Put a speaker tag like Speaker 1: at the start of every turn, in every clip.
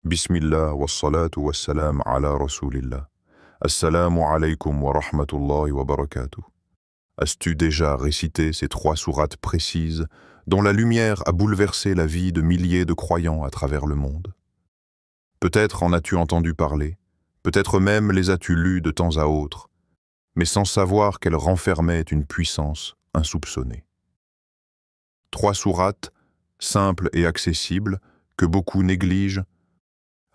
Speaker 1: Bismillah wa salatu wa salam ala rasulillah. Assalamu alaykum wa rahmatullahi wa barakatuh. As-tu déjà récité ces 3 sourates précises dont la lumière a bouleversé la vie de milliers de croyants à travers le monde? Peut-être en as-tu entendu parler, peut-être même les as-tu lues de temps à autre, mais sans savoir qu'elles renfermaient une puissance insoupçonnée. 3 sourates, simples et accessibles, que beaucoup négligent,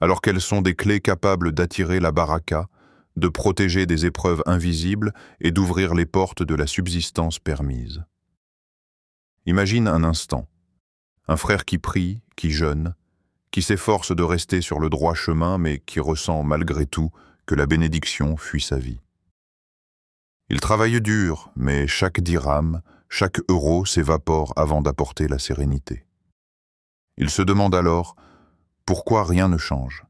Speaker 1: alors qu'elles sont des clés capables d'attirer la baraka, de protéger des épreuves invisibles et d'ouvrir les portes de la subsistance permise. Imagine un instant, un frère qui prie, qui jeûne, qui s'efforce de rester sur le droit chemin mais qui ressent malgré tout que la bénédiction fuit sa vie. Il travaille dur, mais chaque dirham, chaque euro s'évapore avant d'apporter la sérénité. Il se demande alors pourquoi rien ne change.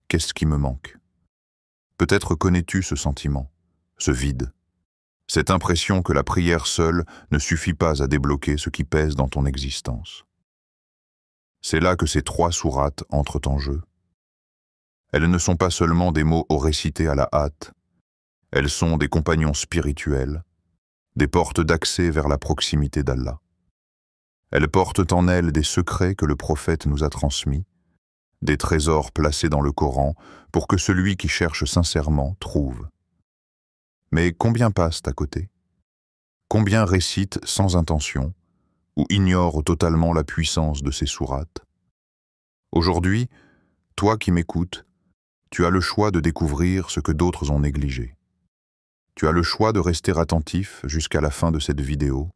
Speaker 1: Qu'est-ce qui me manque? Peut-être connais-tu ce sentiment, ce vide, cette impression que la prière seule ne suffit pas à débloquer ce qui pèse dans ton existence. C'est là que ces 3 sourates entrent en jeu. Elles ne sont pas seulement des mots récités à la hâte, elles sont des compagnons spirituels, des portes d'accès vers la proximité d'Allah. Elles portent en elles des secrets que le prophète nous a transmis, des trésors placés dans le Coran pour que celui qui cherche sincèrement trouve. Mais combien passent à côté? Combien récitent sans intention ou ignorent totalement la puissance de ces sourates? Aujourd'hui, toi qui m'écoutes, tu as le choix de découvrir ce que d'autres ont négligé. Tu as le choix de rester attentif jusqu'à la fin de cette vidéo,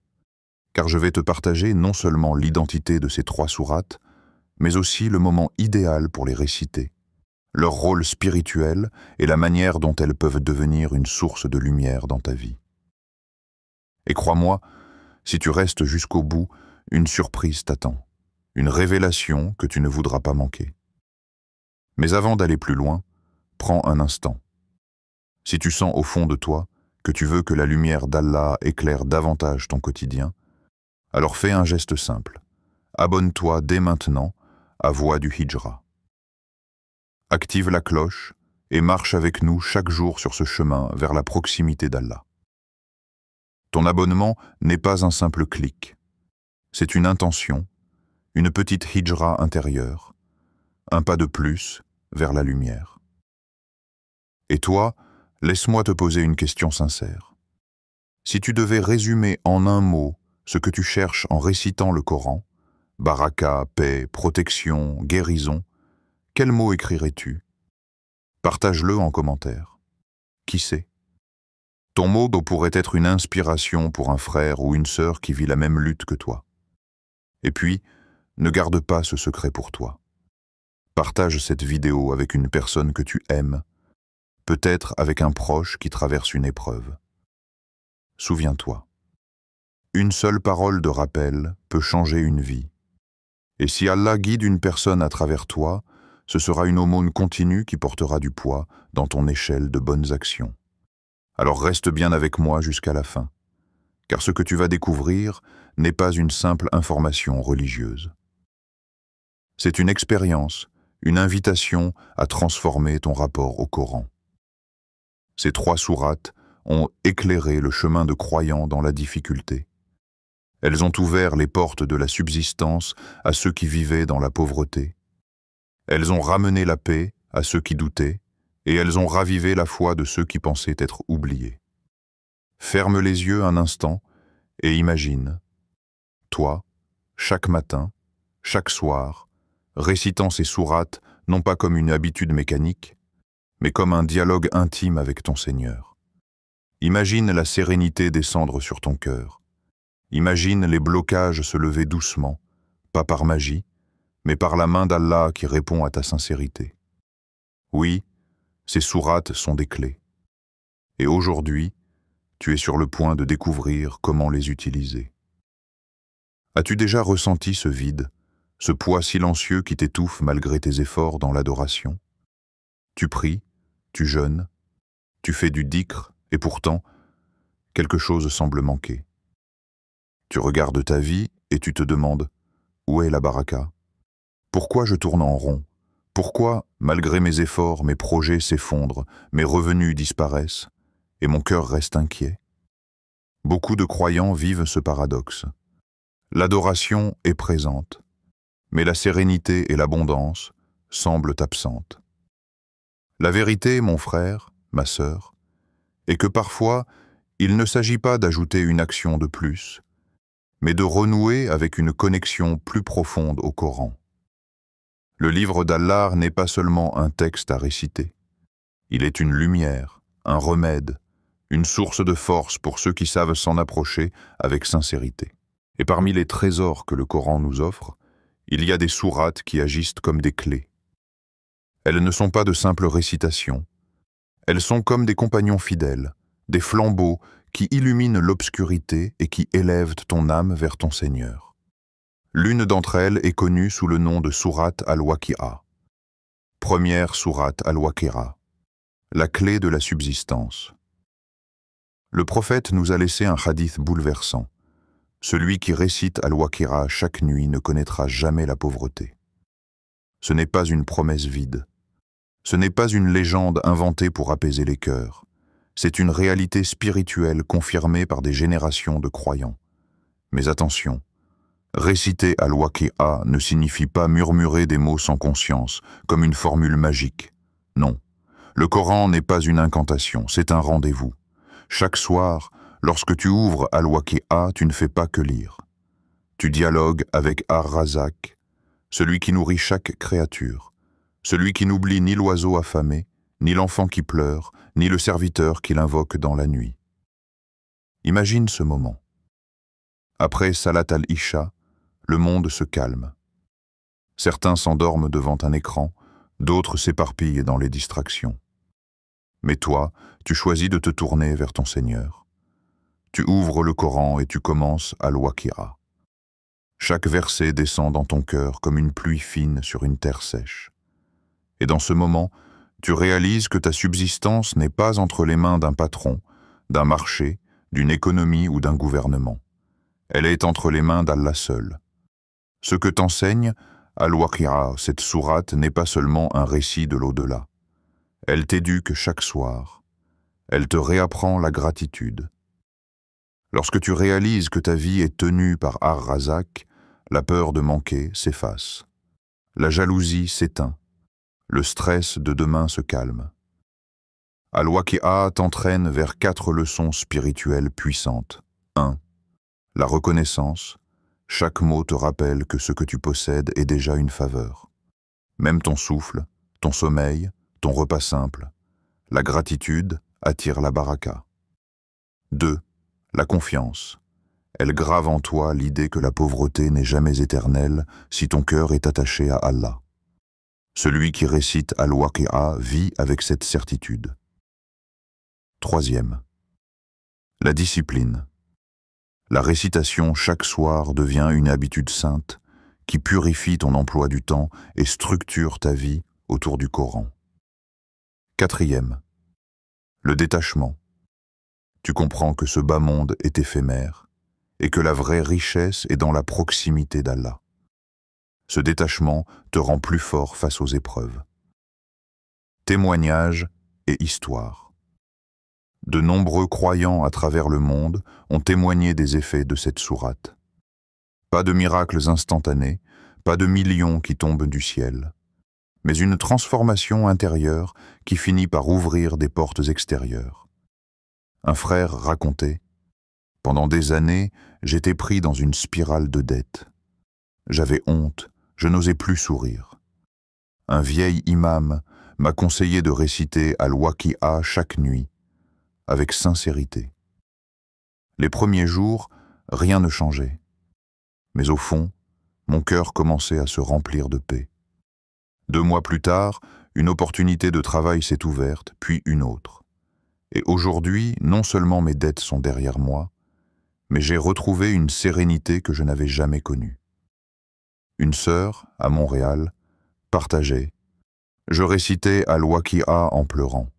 Speaker 1: car je vais te partager non seulement l'identité de ces 3 sourates, mais aussi le moment idéal pour les réciter, leur rôle spirituel et la manière dont elles peuvent devenir une source de lumière dans ta vie. Et crois-moi, si tu restes jusqu'au bout, une surprise t'attend, une révélation que tu ne voudras pas manquer. Mais avant d'aller plus loin, prends un instant. Si tu sens au fond de toi que tu veux que la lumière d'Allah éclaire davantage ton quotidien, alors fais un geste simple. Abonne-toi dès maintenant à Voix du Hijra. Active la cloche et marche avec nous chaque jour sur ce chemin vers la proximité d'Allah. Ton abonnement n'est pas un simple clic. C'est une intention, une petite hijra intérieure, un pas de plus vers la lumière. Et toi, laisse-moi te poser une question sincère. Si tu devais résumer en un mot ce que tu cherches en récitant le Coran, baraka, paix, protection, guérison, quel mot écrirais-tu? Partage-le en commentaire. Qui sait? Ton mot pourrait être une inspiration pour un frère ou une sœur qui vit la même lutte que toi. Et puis, ne garde pas ce secret pour toi. Partage cette vidéo avec une personne que tu aimes, peut-être avec un proche qui traverse une épreuve. Souviens-toi, une seule parole de rappel peut changer une vie. Et si Allah guide une personne à travers toi, ce sera une aumône continue qui portera du poids dans ton échelle de bonnes actions. Alors reste bien avec moi jusqu'à la fin, car ce que tu vas découvrir n'est pas une simple information religieuse. C'est une expérience, une invitation à transformer ton rapport au Coran. Ces 3 sourates ont éclairé le chemin de croyants dans la difficulté. Elles ont ouvert les portes de la subsistance à ceux qui vivaient dans la pauvreté. Elles ont ramené la paix à ceux qui doutaient, et elles ont ravivé la foi de ceux qui pensaient être oubliés. Ferme les yeux un instant et imagine, toi, chaque matin, chaque soir, récitant ces sourates non pas comme une habitude mécanique, mais comme un dialogue intime avec ton Seigneur. Imagine la sérénité descendre sur ton cœur. Imagine les blocages se lever doucement, pas par magie, mais par la main d'Allah qui répond à ta sincérité. Oui, ces sourates sont des clés. Et aujourd'hui, tu es sur le point de découvrir comment les utiliser. As-tu déjà ressenti ce vide, ce poids silencieux qui t'étouffe malgré tes efforts dans l'adoration? Tu pries, tu jeûnes, tu fais du dhikr, et pourtant, quelque chose semble manquer. Tu regardes ta vie et tu te demandes, où est la baraka? Pourquoi je tourne en rond? Pourquoi, malgré mes efforts, mes projets s'effondrent, mes revenus disparaissent, et mon cœur reste inquiet? Beaucoup de croyants vivent ce paradoxe. L'adoration est présente, mais la sérénité et l'abondance semblent absentes. La vérité, mon frère, ma sœur, est que parfois, il ne s'agit pas d'ajouter une action de plus, mais de renouer avec une connexion plus profonde au Coran. Le livre d'Allah n'est pas seulement un texte à réciter. Il est une lumière, un remède, une source de force pour ceux qui savent s'en approcher avec sincérité. Et parmi les trésors que le Coran nous offre, il y a des sourates qui agissent comme des clés. Elles ne sont pas de simples récitations. Elles sont comme des compagnons fidèles, des flambeaux qui illuminent l'obscurité et qui élèvent ton âme vers ton Seigneur. L'une d'entre elles est connue sous le nom de sourate al-Waqi'a. Première sourate al-Waqi'a, la clé de la subsistance. Le prophète nous a laissé un hadith bouleversant. Celui qui récite al-Waqi'a chaque nuit ne connaîtra jamais la pauvreté. Ce n'est pas une promesse vide. Ce n'est pas une légende inventée pour apaiser les cœurs. C'est une réalité spirituelle confirmée par des générations de croyants. Mais attention, réciter al-Waqi'a ne signifie pas murmurer des mots sans conscience, comme une formule magique. Non, le Coran n'est pas une incantation, c'est un rendez-vous. Chaque soir, lorsque tu ouvres al-Waqi'a, tu ne fais pas que lire. Tu dialogues avec Ar-Razak, celui qui nourrit chaque créature, celui qui n'oublie ni l'oiseau affamé, ni l'enfant qui pleure, ni le serviteur qui l'invoque dans la nuit. Imagine ce moment. Après Salat al-Isha, le monde se calme. Certains s'endorment devant un écran, d'autres s'éparpillent dans les distractions. Mais toi, tu choisis de te tourner vers ton Seigneur. Tu ouvres le Coran et tu commences al-Waqi'a. Chaque verset descend dans ton cœur comme une pluie fine sur une terre sèche. Et dans ce moment, tu réalises que ta subsistance n'est pas entre les mains d'un patron, d'un marché, d'une économie ou d'un gouvernement. Elle est entre les mains d'Allah seul. Ce que t'enseigne al-Waqi'a, cette sourate, n'est pas seulement un récit de l'au-delà. Elle t'éduque chaque soir. Elle te réapprend la gratitude. Lorsque tu réalises que ta vie est tenue par Ar-Razak, la peur de manquer s'efface. La jalousie s'éteint. Le stress de demain se calme. Al-Waqi'a t'entraîne vers 4 leçons spirituelles puissantes. 1. La reconnaissance. Chaque mot te rappelle que ce que tu possèdes est déjà une faveur. Même ton souffle, ton sommeil, ton repas simple. La gratitude attire la baraka. 2. La confiance. Elle grave en toi l'idée que la pauvreté n'est jamais éternelle si ton cœur est attaché à Allah. Celui qui récite al-Waqi'a vit avec cette certitude. 3. La discipline. La récitation chaque soir devient une habitude sainte qui purifie ton emploi du temps et structure ta vie autour du Coran. 4. Le détachement. Tu comprends que ce bas monde est éphémère et que la vraie richesse est dans la proximité d'Allah. Ce détachement te rend plus fort face aux épreuves. Témoignages et histoire. De nombreux croyants à travers le monde ont témoigné des effets de cette sourate. Pas de miracles instantanés, pas de millions qui tombent du ciel, mais une transformation intérieure qui finit par ouvrir des portes extérieures. Un frère racontait « Pendant des années, j'étais pris dans une spirale de dettes. J'avais honte, je n'osais plus sourire. Un vieil imam m'a conseillé de réciter al-Waqi'a chaque nuit, avec sincérité. Les premiers jours, rien ne changeait. Mais au fond, mon cœur commençait à se remplir de paix. 2 mois plus tard, une opportunité de travail s'est ouverte, puis une autre. Et aujourd'hui, non seulement mes dettes sont derrière moi, mais j'ai retrouvé une sérénité que je n'avais jamais connue. Une sœur, à Montréal, partageait. Je récitais al-Waqi'a en pleurant.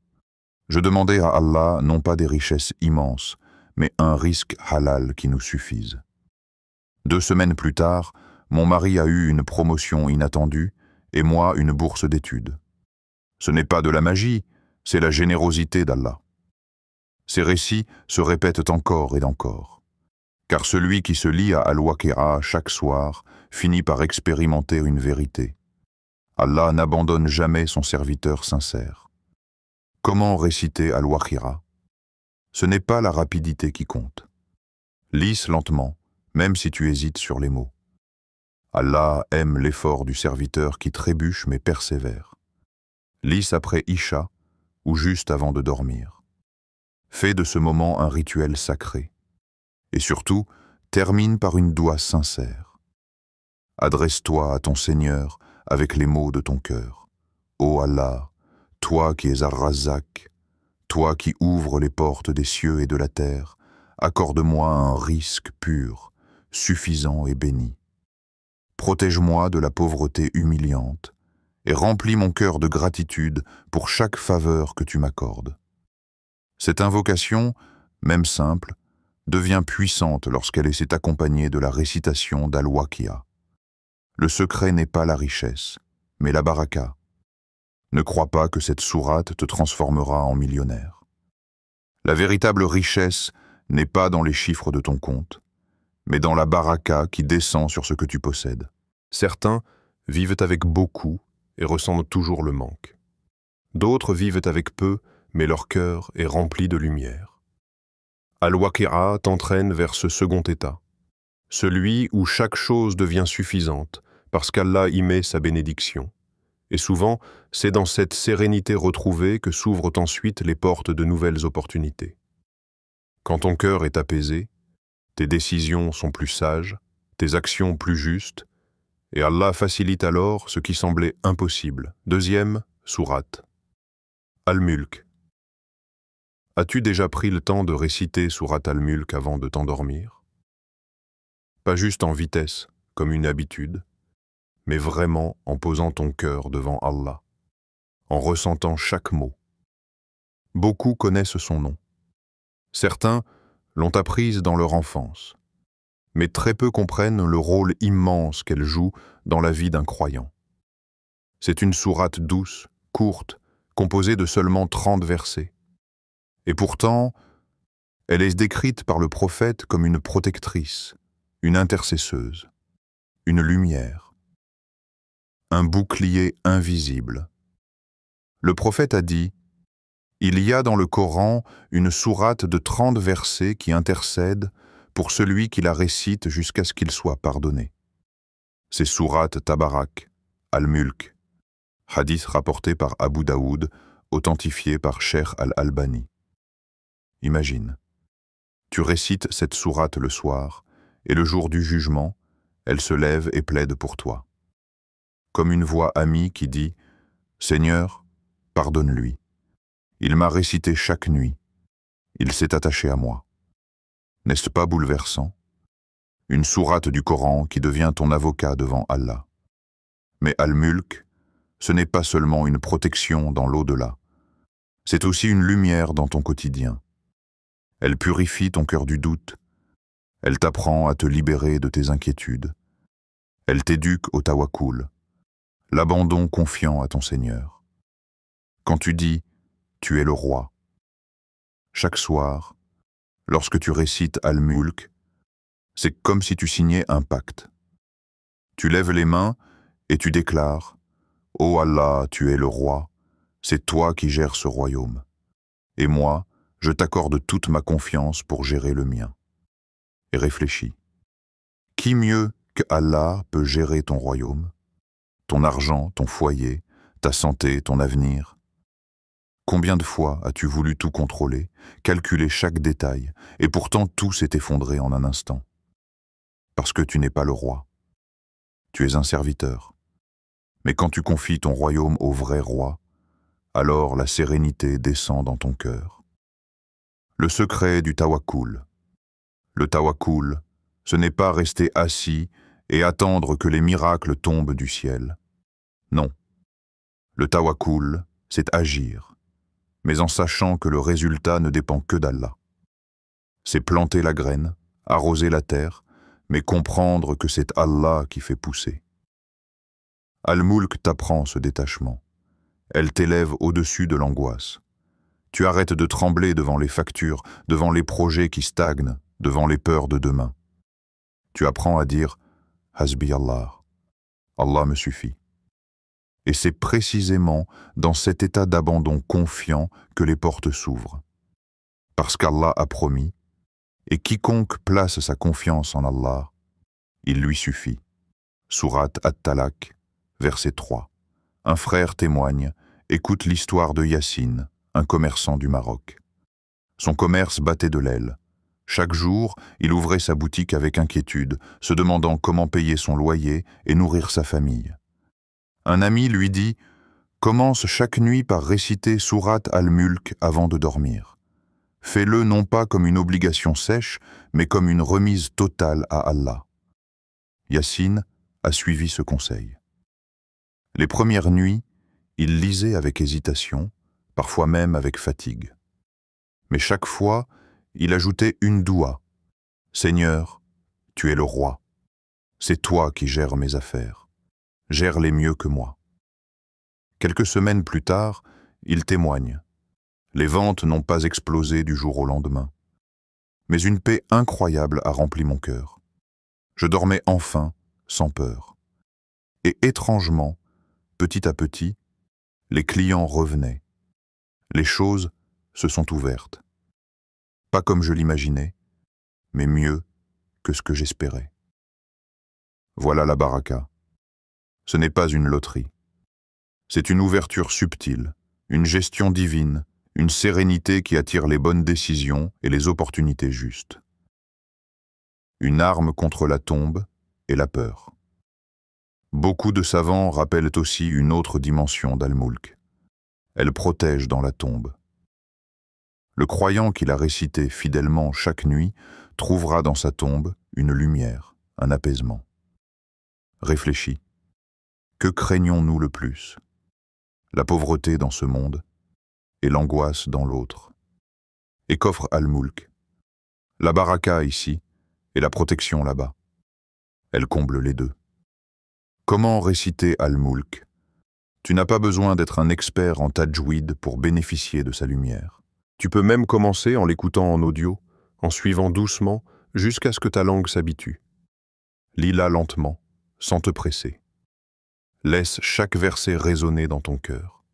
Speaker 1: Je demandais à Allah non pas des richesses immenses, mais un risque halal qui nous suffise. 2 semaines plus tard, mon mari a eu une promotion inattendue et moi une bourse d'études. Ce n'est pas de la magie, c'est la générosité d'Allah. Ces récits se répètent encore et encore, car celui qui se lie à Al-Waqi'a chaque soir finit par expérimenter une vérité. Allah n'abandonne jamais son serviteur sincère. Comment réciter Al-Waqi'a? Ce n'est pas la rapidité qui compte. Lisse lentement, même si tu hésites sur les mots. Allah aime l'effort du serviteur qui trébuche mais persévère. Lisse après Isha ou juste avant de dormir. Fais de ce moment un rituel sacré. Et surtout, termine par une doua sincère. Adresse-toi à ton Seigneur avec les mots de ton cœur. Ô Allah, toi qui es Ar-Razzaq, toi qui ouvres les portes des cieux et de la terre, accorde-moi un risque pur, suffisant et béni. Protège-moi de la pauvreté humiliante et remplis mon cœur de gratitude pour chaque faveur que tu m'accordes. Cette invocation, même simple, devient puissante lorsqu'elle s'est accompagnée de la récitation d'Al-Waqi'a. Le secret n'est pas la richesse, mais la baraka. Ne crois pas que cette sourate te transformera en millionnaire. La véritable richesse n'est pas dans les chiffres de ton compte, mais dans la baraka qui descend sur ce que tu possèdes. Certains vivent avec beaucoup et ressentent toujours le manque. D'autres vivent avec peu, mais leur cœur est rempli de lumière. Al-Waqi'a t'entraîne vers ce second état, celui où chaque chose devient suffisante parce qu'Allah y met sa bénédiction. Et souvent, c'est dans cette sérénité retrouvée que s'ouvrent ensuite les portes de nouvelles opportunités. Quand ton cœur est apaisé, tes décisions sont plus sages, tes actions plus justes, et Allah facilite alors ce qui semblait impossible. Deuxième sourate. Al-Mulk. As-tu déjà pris le temps de réciter sourate Al-Mulk avant de t'endormir? Pas juste en vitesse, comme une habitude, mais vraiment en posant ton cœur devant Allah, en ressentant chaque mot. Beaucoup connaissent son nom. Certains l'ont apprise dans leur enfance, mais très peu comprennent le rôle immense qu'elle joue dans la vie d'un croyant. C'est une sourate douce, courte, composée de seulement 30 versets. Et pourtant, elle est décrite par le prophète comme une protectrice, une intercesseuse, une lumière, un bouclier invisible. Le prophète a dit « Il y a dans le Coran une sourate de 30 versets qui intercèdent pour celui qui la récite jusqu'à ce qu'il soit pardonné. » C'est sourate Tabarak, Al-Mulk, hadith rapporté par Abu Daoud, authentifié par Cheikh Al-Albani. Imagine, tu récites cette sourate le soir, et le jour du jugement, elle se lève et plaide pour toi. Comme une voix amie qui dit « Seigneur, pardonne-lui. Il m'a récité chaque nuit. Il s'est attaché à moi. » N'est-ce pas bouleversant? Une sourate du Coran qui devient ton avocat devant Allah. Mais Al-Mulk, ce n'est pas seulement une protection dans l'au-delà. C'est aussi une lumière dans ton quotidien. Elle purifie ton cœur du doute. Elle t'apprend à te libérer de tes inquiétudes. Elle t'éduque au tawakkul, l'abandon confiant à ton Seigneur. Quand tu dis « Tu es le roi », chaque soir, lorsque tu récites Al-Mulk, c'est comme si tu signais un pacte. Tu lèves les mains et tu déclares « Ô Allah, tu es le roi, c'est toi qui gères ce royaume. Et moi, je t'accorde toute ma confiance pour gérer le mien. » Et réfléchis. Qui mieux que Allah peut gérer ton royaume, ton argent, ton foyer, ta santé, ton avenir? Combien de fois as-tu voulu tout contrôler, calculer chaque détail, et pourtant tout s'est effondré en un instant? Parce que tu n'es pas le roi. Tu es un serviteur. Mais quand tu confies ton royaume au vrai roi, alors la sérénité descend dans ton cœur. Le secret du tawakkul. Le tawakkul, ce n'est pas rester assis et attendre que les miracles tombent du ciel. Non. Le tawakkul, c'est agir, mais en sachant que le résultat ne dépend que d'Allah. C'est planter la graine, arroser la terre, mais comprendre que c'est Allah qui fait pousser. Al-Mulk t'apprend ce détachement. Elle t'élève au-dessus de l'angoisse. Tu arrêtes de trembler devant les factures, devant les projets qui stagnent, devant les peurs de demain. Tu apprends à dire « Hasbi Allah ». Allah me suffit. Et c'est précisément dans cet état d'abandon confiant que les portes s'ouvrent. Parce qu'Allah a promis, et quiconque place sa confiance en Allah, il lui suffit. Sourate At-Talaq, verset 3. Un frère témoigne, écoute l'histoire de Yassine, un commerçant du Maroc. Son commerce battait de l'aile. Chaque jour, il ouvrait sa boutique avec inquiétude, se demandant comment payer son loyer et nourrir sa famille. Un ami lui dit « Commence chaque nuit par réciter Sourate Al-Mulk avant de dormir. Fais-le non pas comme une obligation sèche, mais comme une remise totale à Allah. » Yassine a suivi ce conseil. Les premières nuits, il lisait avec hésitation, parfois même avec fatigue. Mais chaque fois, il ajoutait une doua. « Seigneur, tu es le roi. C'est toi qui gères mes affaires. Gère-les mieux que moi. » Quelques semaines plus tard, il témoigne. Les ventes n'ont pas explosé du jour au lendemain. Mais une paix incroyable a rempli mon cœur. Je dormais enfin, sans peur. Et étrangement, petit à petit, les clients revenaient. Les choses se sont ouvertes. Pas comme je l'imaginais, mais mieux que ce que j'espérais. Voilà la baraka. Ce n'est pas une loterie. C'est une ouverture subtile, une gestion divine, une sérénité qui attire les bonnes décisions et les opportunités justes. Une arme contre la tombe et la peur. Beaucoup de savants rappellent aussi une autre dimension d'Al-Mulk. Elle protège dans la tombe. Le croyant qui l'a récité fidèlement chaque nuit trouvera dans sa tombe une lumière, un apaisement. Réfléchis. Que craignons-nous le plus? La pauvreté dans ce monde et l'angoisse dans l'autre. Et qu'offre Al-Mulk? La baraka ici et la protection là-bas. Elle comble les deux. Comment réciter Al-Mulk? Tu n'as pas besoin d'être un expert en tajwid pour bénéficier de sa lumière. Tu peux même commencer en l'écoutant en audio, en suivant doucement, jusqu'à ce que ta langue s'habitue. Lis-la lentement, sans te presser. Laisse chaque verset résonner dans ton cœur.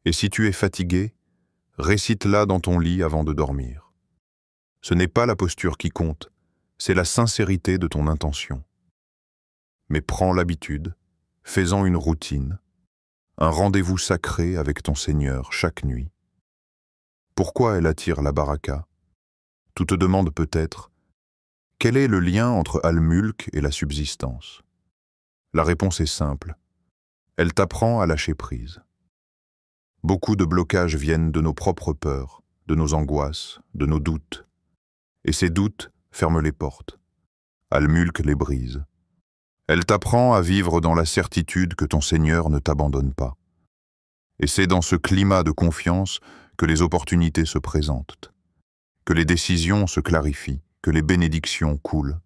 Speaker 1: Et si tu es fatigué, récite-la dans ton lit avant de dormir. Ce n'est pas la posture qui compte, c'est la sincérité de ton intention. Mais prends l'habitude, fais-en une routine, un rendez-vous sacré avec ton Seigneur chaque nuit. Pourquoi elle attire la baraka? Tu te demandes peut-être, quel est le lien entre Al-Mulk et la subsistance? La réponse est simple, elle t'apprend à lâcher prise. Beaucoup de blocages viennent de nos propres peurs, de nos angoisses, de nos doutes. Et ces doutes ferment les portes. Al-Mulk les brise. Elle t'apprend à vivre dans la certitude que ton Seigneur ne t'abandonne pas. Et c'est dans ce climat de confiance que les opportunités se présentent, que les décisions se clarifient, que les bénédictions coulent.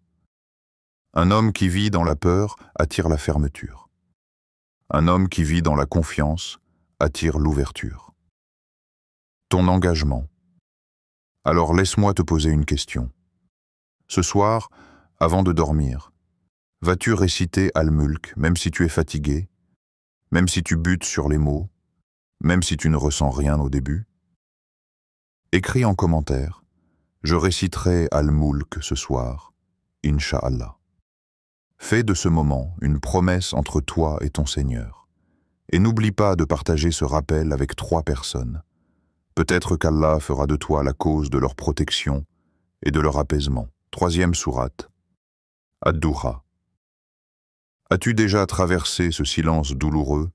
Speaker 1: Un homme qui vit dans la peur attire la fermeture. Un homme qui vit dans la confiance attire l'ouverture. Ton engagement. Alors laisse-moi te poser une question. Ce soir, avant de dormir, vas-tu réciter Al-Mulk même si tu es fatigué, même si tu butes sur les mots, même si tu ne ressens rien au début? Écris en commentaire, je réciterai Al-Mulk ce soir, Inch'Allah. Fais de ce moment une promesse entre toi et ton Seigneur. Et n'oublie pas de partager ce rappel avec 3 personnes. Peut-être qu'Allah fera de toi la cause de leur protection et de leur apaisement. 3e sourate. Ad-Duha. As-tu déjà traversé ce silence douloureux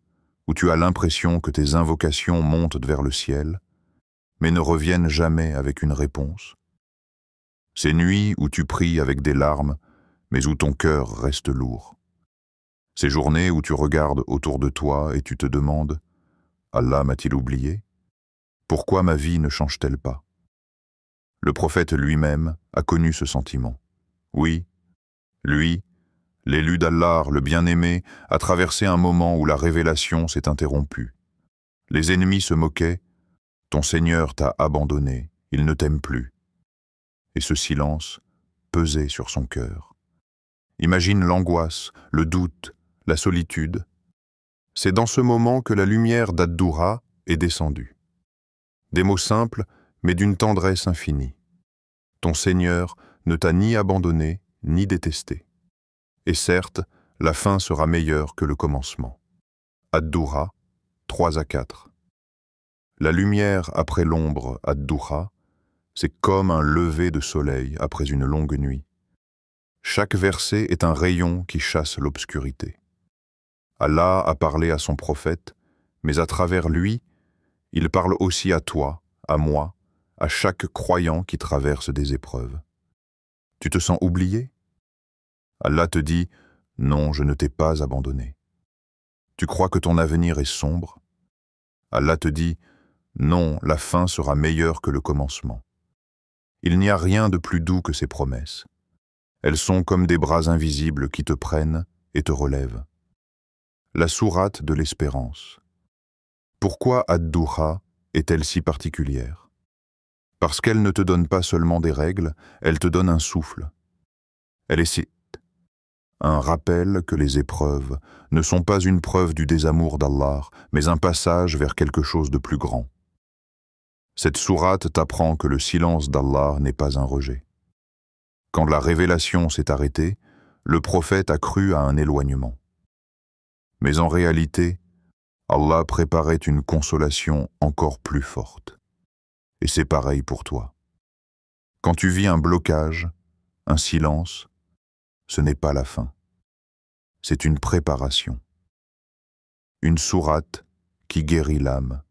Speaker 1: où tu as l'impression que tes invocations montent vers le ciel, mais ne reviennent jamais avec une réponse? Ces nuits où tu pries avec des larmes, mais où ton cœur reste lourd. Ces journées où tu regardes autour de toi et tu te demandes « Allah m'a-t-il oublié? Pourquoi ma vie ne change-t-elle pas ?» Le prophète lui-même a connu ce sentiment. Oui, lui, L'élu d'Allah, le bien-aimé, a traversé un moment où la révélation s'est interrompue. Les ennemis se moquaient, « Ton Seigneur t'a abandonné, il ne t'aime plus. » Et ce silence pesait sur son cœur. Imagine l'angoisse, le doute, la solitude. C'est dans ce moment que la lumière d'Ad-Doura est descendue. Des mots simples, mais d'une tendresse infinie. Ton Seigneur ne t'a ni abandonné, ni détesté. Et certes, la fin sera meilleure que le commencement. Ad-Doura, 3 à 4. La lumière après l'ombre, Ad-Doura, c'est comme un lever de soleil après une longue nuit. Chaque verset est un rayon qui chasse l'obscurité. Allah a parlé à son prophète, mais à travers lui, il parle aussi à toi, à moi, à chaque croyant qui traverse des épreuves. Tu te sens oublié? Allah te dit, non, je ne t'ai pas abandonné. Tu crois que ton avenir est sombre? Allah te dit, non, la fin sera meilleure que le commencement. Il n'y a rien de plus doux que ces promesses. Elles sont comme des bras invisibles qui te prennent et te relèvent. La sourate de l'espérance. Pourquoi Ad-Doura est-elle si particulière? Parce qu'elle ne te donne pas seulement des règles, elle te donne un souffle. Elle est un rappel que les épreuves ne sont pas une preuve du désamour d'Allah, mais un passage vers quelque chose de plus grand. Cette sourate t'apprend que le silence d'Allah n'est pas un rejet. Quand la révélation s'est arrêtée, le prophète a cru à un éloignement. Mais en réalité, Allah préparait une consolation encore plus forte. Et c'est pareil pour toi. Quand tu vis un blocage, un silence, ce n'est pas la fin. C'est une préparation. Une sourate qui guérit l'âme.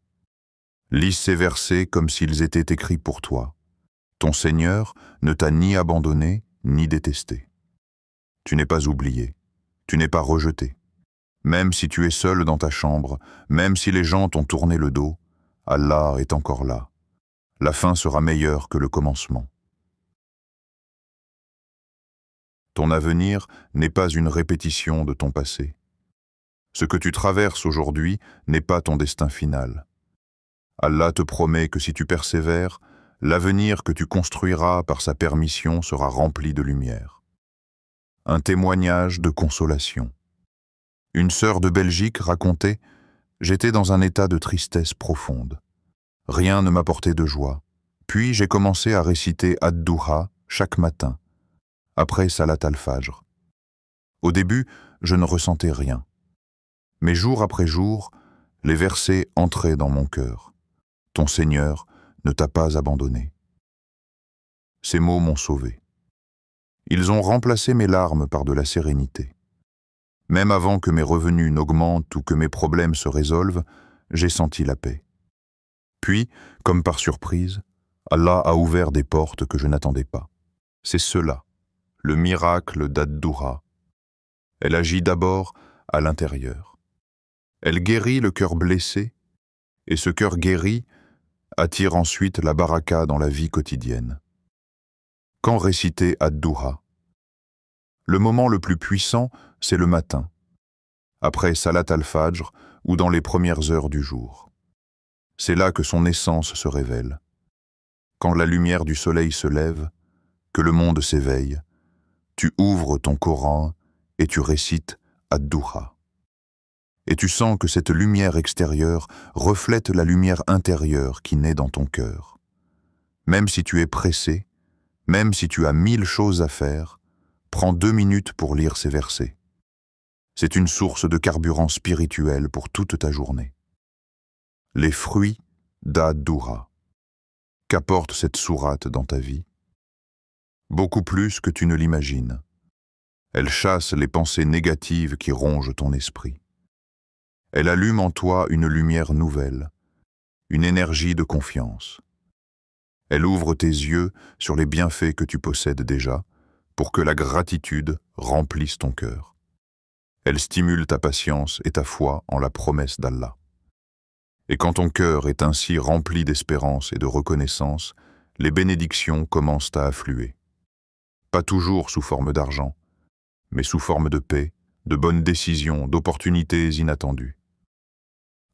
Speaker 1: Lis ces versets comme s'ils étaient écrits pour toi. Ton Seigneur ne t'a ni abandonné, ni détesté. Tu n'es pas oublié, tu n'es pas rejeté. Même si tu es seul dans ta chambre, même si les gens t'ont tourné le dos, Allah est encore là. La fin sera meilleure que le commencement. Ton avenir n'est pas une répétition de ton passé. Ce que tu traverses aujourd'hui n'est pas ton destin final. Allah te promet que si tu persévères, l'avenir que tu construiras par sa permission sera rempli de lumière. Un témoignage de consolation. Une sœur de Belgique racontait « J'étais dans un état de tristesse profonde. Rien ne m'apportait de joie. Puis j'ai commencé à réciter Ad-Doura chaque matin, après Salat al-Fajr. Au début, je ne ressentais rien. Mais jour après jour, les versets entraient dans mon cœur. Ton Seigneur ne t'a pas abandonné. » Ces mots m'ont sauvé. Ils ont remplacé mes larmes par de la sérénité. Même avant que mes revenus n'augmentent ou que mes problèmes se résolvent, j'ai senti la paix. Puis, comme par surprise, Allah a ouvert des portes que je n'attendais pas. C'est cela, le miracle d'Ad-Doura. Elle agit d'abord à l'intérieur. Elle guérit le cœur blessé, et ce cœur guéri attire ensuite la baraka dans la vie quotidienne. Quand réciter Ad-Doura? Le moment le plus puissant, c'est le matin, après Salat al-Fajr ou dans les premières heures du jour. C'est là que son essence se révèle. Quand la lumière du soleil se lève, que le monde s'éveille, tu ouvres ton Coran et tu récites Ad-Doura. Et tu sens que cette lumière extérieure reflète la lumière intérieure qui naît dans ton cœur. Même si tu es pressé, même si tu as 1000 choses à faire, prends 2 minutes pour lire ces versets. C'est une source de carburant spirituel pour toute ta journée. Les fruits d'Ad-Doura. Qu'apporte cette sourate dans ta vie? Beaucoup plus que tu ne l'imagines. Elle chasse les pensées négatives qui rongent ton esprit. Elle allume en toi une lumière nouvelle, une énergie de confiance. Elle ouvre tes yeux sur les bienfaits que tu possèdes déjà, pour que la gratitude remplisse ton cœur. Elle stimule ta patience et ta foi en la promesse d'Allah. Et quand ton cœur est ainsi rempli d'espérance et de reconnaissance, les bénédictions commencent à affluer. Pas toujours sous forme d'argent, mais sous forme de paix, de bonnes décisions, d'opportunités inattendues.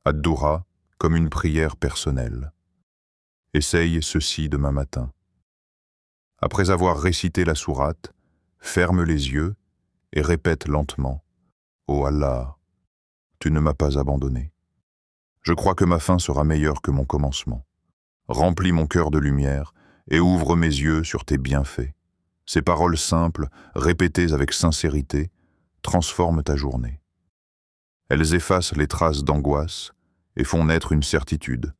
Speaker 1: Ad-Doura comme une prière personnelle. Essaye ceci demain matin. Après avoir récité la sourate, ferme les yeux et répète lentement « Ô Allah, tu ne m'as pas abandonné. Je crois que ma fin sera meilleure que mon commencement. Remplis mon cœur de lumière et ouvre mes yeux sur tes bienfaits. Ces paroles simples, répétées avec sincérité, transforment ta journée. Elles effacent les traces d'angoisse et font naître une certitude.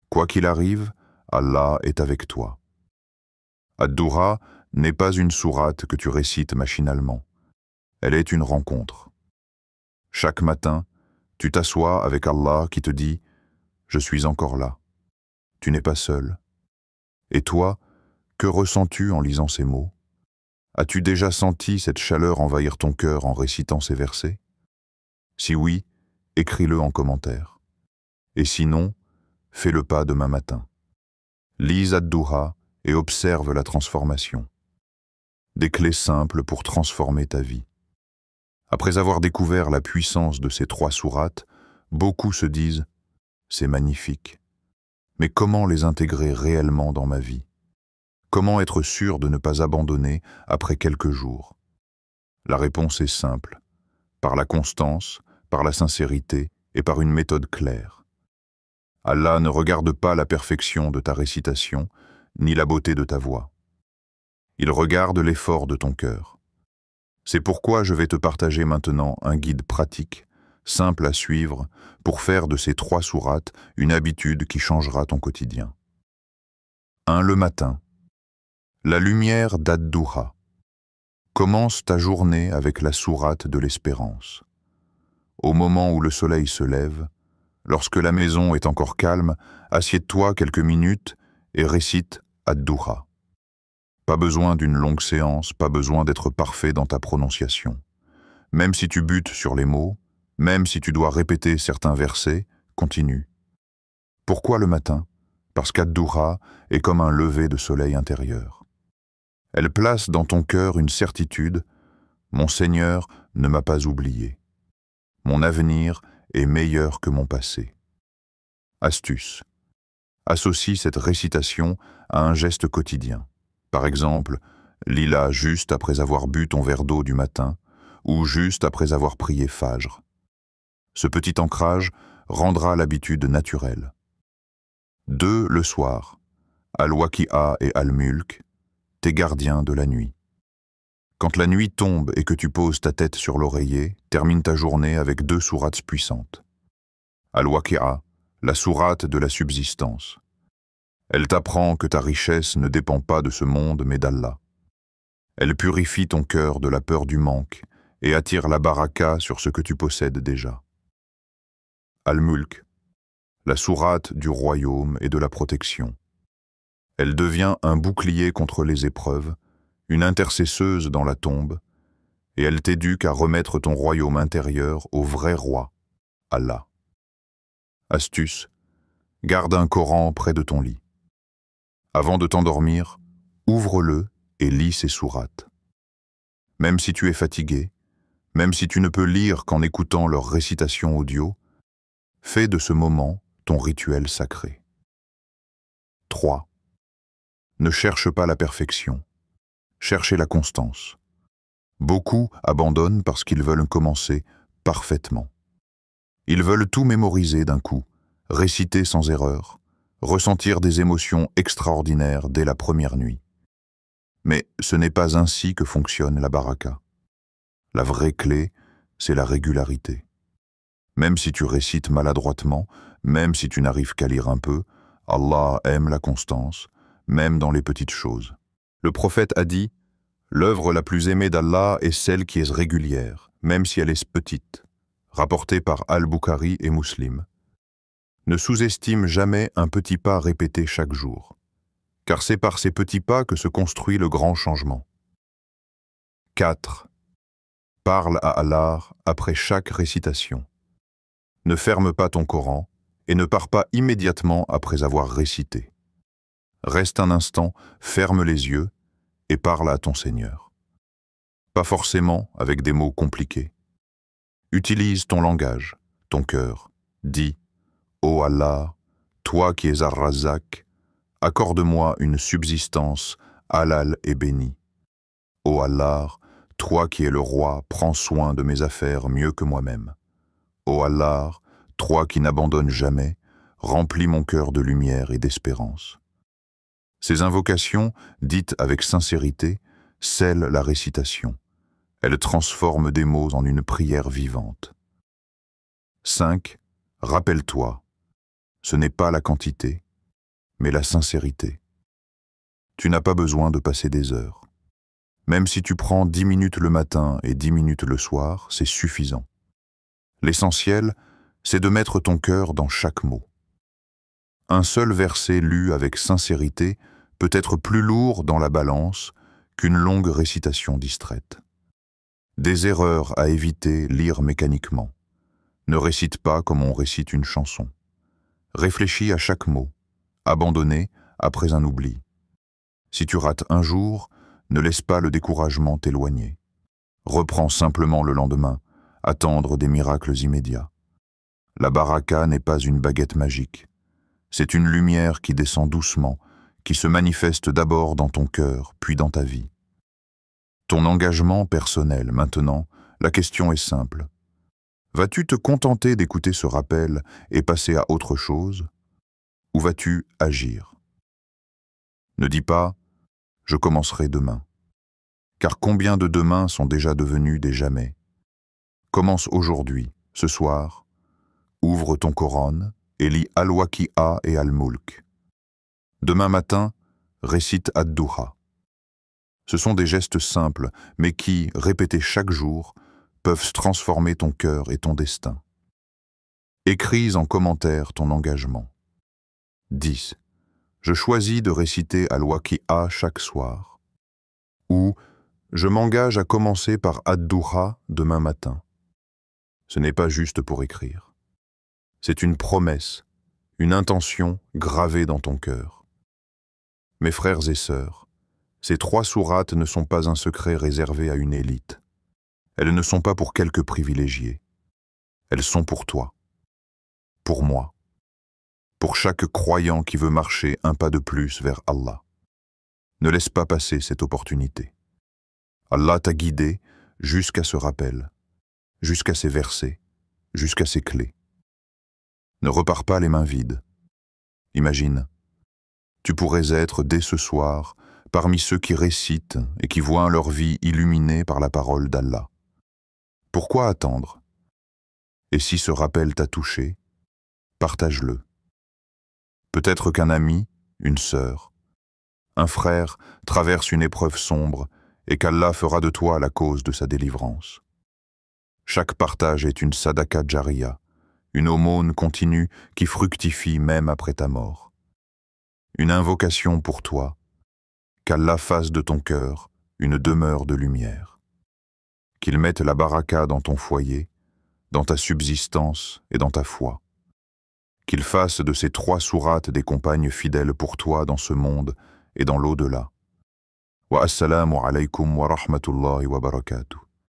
Speaker 1: Quoi qu'il arrive, Allah est avec toi. Ad-Doura n'est pas une sourate que tu récites machinalement. Elle est une rencontre. Chaque matin, tu t'assois avec Allah qui te dit « Je suis encore là. Tu n'es pas seul. » Et toi, que ressens-tu en lisant ces mots? As-tu déjà senti cette chaleur envahir ton cœur en récitant ces versets? Si oui, écris-le en commentaire. Et sinon, fais le pas demain matin. Lise Ad-Doura et observe la transformation. Des clés simples pour transformer ta vie. Après avoir découvert la puissance de ces 3 sourates, beaucoup se disent « C'est magnifique. Mais comment les intégrer réellement dans ma vie? Comment être sûr de ne pas abandonner après quelques jours? » La réponse est simple, par la constance, par la sincérité et par une méthode claire. Allah ne regarde pas la perfection de ta récitation, ni la beauté de ta voix. Il regarde l'effort de ton cœur. C'est pourquoi je vais te partager maintenant un guide pratique, simple à suivre, pour faire de ces 3 sourates une habitude qui changera ton quotidien. 1. Le matin. La lumière d'Ad-Doura. Commence ta journée avec la sourate de l'espérance. Au moment où le soleil se lève, lorsque la maison est encore calme, assieds-toi quelques minutes et récite Ad-Doura. Pas besoin d'une longue séance, pas besoin d'être parfait dans ta prononciation. Même si tu butes sur les mots, même si tu dois répéter certains versets, continue. Pourquoi le matin? Parce qu'Ad-Doura est comme un lever de soleil intérieur. Elle place dans ton cœur une certitude, mon Seigneur ne m'a pas oublié. Mon avenir est meilleur que mon passé. Astuce. Associe cette récitation à un geste quotidien. Par exemple, lis-la juste après avoir bu ton verre d'eau du matin ou juste après avoir prié Fajr. Ce petit ancrage rendra l'habitude naturelle. 2. Le soir. Al-Waqi'a et Al-Mulk, tes gardiens de la nuit. Quand la nuit tombe et que tu poses ta tête sur l'oreiller, termine ta journée avec 2 sourates puissantes. Al-Waqi'a, la sourate de la subsistance. Elle t'apprend que ta richesse ne dépend pas de ce monde mais d'Allah. Elle purifie ton cœur de la peur du manque et attire la baraka sur ce que tu possèdes déjà. Al-Mulk, la sourate du royaume et de la protection. Elle devient un bouclier contre les épreuves, une intercesseuse dans la tombe, et elle t'éduque à remettre ton royaume intérieur au vrai roi, Allah. Astuce, garde un Coran près de ton lit. Avant de t'endormir, ouvre-le et lis ces sourates. Même si tu es fatigué, même si tu ne peux lire qu'en écoutant leur récitation audio, fais de ce moment ton rituel sacré. 3. Ne cherche pas la perfection, cherchez la constance. Beaucoup abandonnent parce qu'ils veulent commencer parfaitement. Ils veulent tout mémoriser d'un coup, réciter sans erreur, ressentir des émotions extraordinaires dès la première nuit. Mais ce n'est pas ainsi que fonctionne la baraka. La vraie clé, c'est la régularité. Même si tu récites maladroitement, même si tu n'arrives qu'à lire un peu, Allah aime la constance, même dans les petites choses. Le prophète a dit « L'œuvre la plus aimée d'Allah est celle qui est régulière, même si elle est petite », rapporté par Al-Bukhari et Muslim. Ne sous-estime jamais un petit pas répété chaque jour, car c'est par ces petits pas que se construit le grand changement. 4. Parle à Allah après chaque récitation. Ne ferme pas ton Coran et ne pars pas immédiatement après avoir récité. Reste un instant, ferme les yeux et parle à ton Seigneur. Pas forcément avec des mots compliqués. Utilise ton langage, ton cœur. Dis, ô Allah, toi qui es Ar-Razzaq, accorde-moi une subsistance halal et bénie. Ô Allah, toi qui es le roi, prends soin de mes affaires mieux que moi-même. Ô Allah, toi qui n'abandonnes jamais, remplis mon cœur de lumière et d'espérance. Ces invocations, dites avec sincérité, scellent la récitation. Elles transforment des mots en une prière vivante. 5. Rappelle-toi, ce n'est pas la quantité, mais la sincérité. Tu n'as pas besoin de passer des heures. Même si tu prends 10 minutes le matin et 10 minutes le soir, c'est suffisant. L'essentiel, c'est de mettre ton cœur dans chaque mot. Un seul verset lu avec sincérité peut être plus lourd dans la balance qu'une longue récitation distraite. Des erreurs à éviter, lire mécaniquement. Ne récite pas comme on récite une chanson. Réfléchis à chaque mot, abandonné après un oubli. Si tu rates un jour, ne laisse pas le découragement t'éloigner. Reprends simplement le lendemain, attendre des miracles immédiats. La baraka n'est pas une baguette magique. C'est une lumière qui descend doucement, qui se manifeste d'abord dans ton cœur, puis dans ta vie. Ton engagement personnel, maintenant, la question est simple. Vas-tu te contenter d'écouter ce rappel et passer à autre chose, ou vas-tu agir? Ne dis pas « je commencerai demain », car combien de demain sont déjà devenus des jamais? Commence aujourd'hui, ce soir, ouvre ton Coran et lis Al-Waqi'a et Al-Mulk. Demain matin, récite Ad-Duha. Ce sont des gestes simples, mais qui, répétés chaque jour, peuvent transformer ton cœur et ton destin. Écris en commentaire ton engagement. 10. Je choisis de réciter Al-Waqi'a chaque soir. Ou je m'engage à commencer par Ad-Duha demain matin. Ce n'est pas juste pour écrire. C'est une promesse, une intention gravée dans ton cœur. Mes frères et sœurs, ces 3 sourates ne sont pas un secret réservé à une élite. Elles ne sont pas pour quelques privilégiés. Elles sont pour toi, pour moi, pour chaque croyant qui veut marcher un pas de plus vers Allah. Ne laisse pas passer cette opportunité. Allah t'a guidé jusqu'à ce rappel, jusqu'à ces versets, jusqu'à ces clés. Ne repars pas les mains vides. Imagine, tu pourrais être dès ce soir parmi ceux qui récitent et qui voient leur vie illuminée par la parole d'Allah. Pourquoi attendre? Et si ce rappel t'a touché, partage-le. Peut-être qu'un ami, une sœur, un frère traverse une épreuve sombre et qu'Allah fera de toi la cause de sa délivrance. Chaque partage est une sadaka jariya, une aumône continue qui fructifie même après ta mort. Une invocation pour toi, qu'Allah fasse de ton cœur une demeure de lumière. Qu'il mette la baraka dans ton foyer, dans ta subsistance et dans ta foi. Qu'il fasse de ces 3 sourates des compagnes fidèles pour toi dans ce monde et dans l'au-delà. Wa assalamu alaykum wa rahmatullahi wa barakatuh.